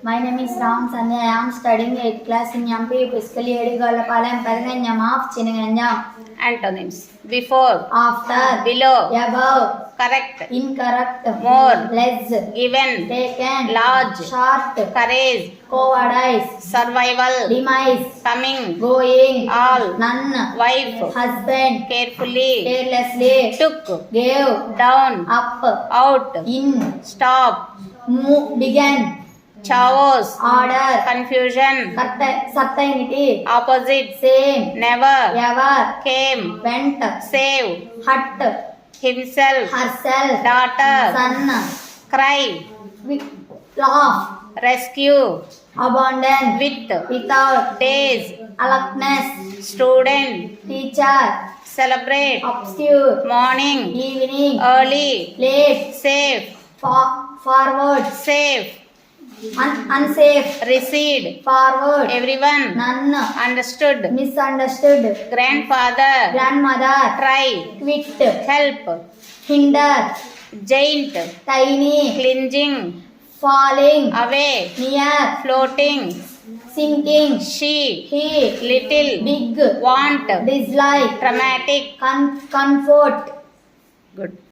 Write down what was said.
My name is Ram Sandhya. I am studying 8th class in MP Piscali Edigalapalam Paraganyam of Chinaganyam. Antonyms: before, After, below, above, correct, incorrect, more, less, given, taken, large, short, courage, cowardice, survival, demise, coming, going, all, none, wife, husband, carefully, carelessly, took, gave, down, up, out, in, stop, move, began, chaos, order, confusion, certainty, opposite, same, never, ever, came, went, save, hurt, himself, herself, daughter, son, cry, laugh, rescue, abandon, with, without, days, alertness, student, teacher, celebrate, obscure, morning, evening, early, late, safe, forward, safe, unsafe, recede, forward, everyone, none, understood, misunderstood, grandfather, grandmother, try, quit, help, hinder, giant, tiny, clinging, falling, away, near, floating, sinking, she, he, little, big, want, dislike, dramatic. comfort. Good.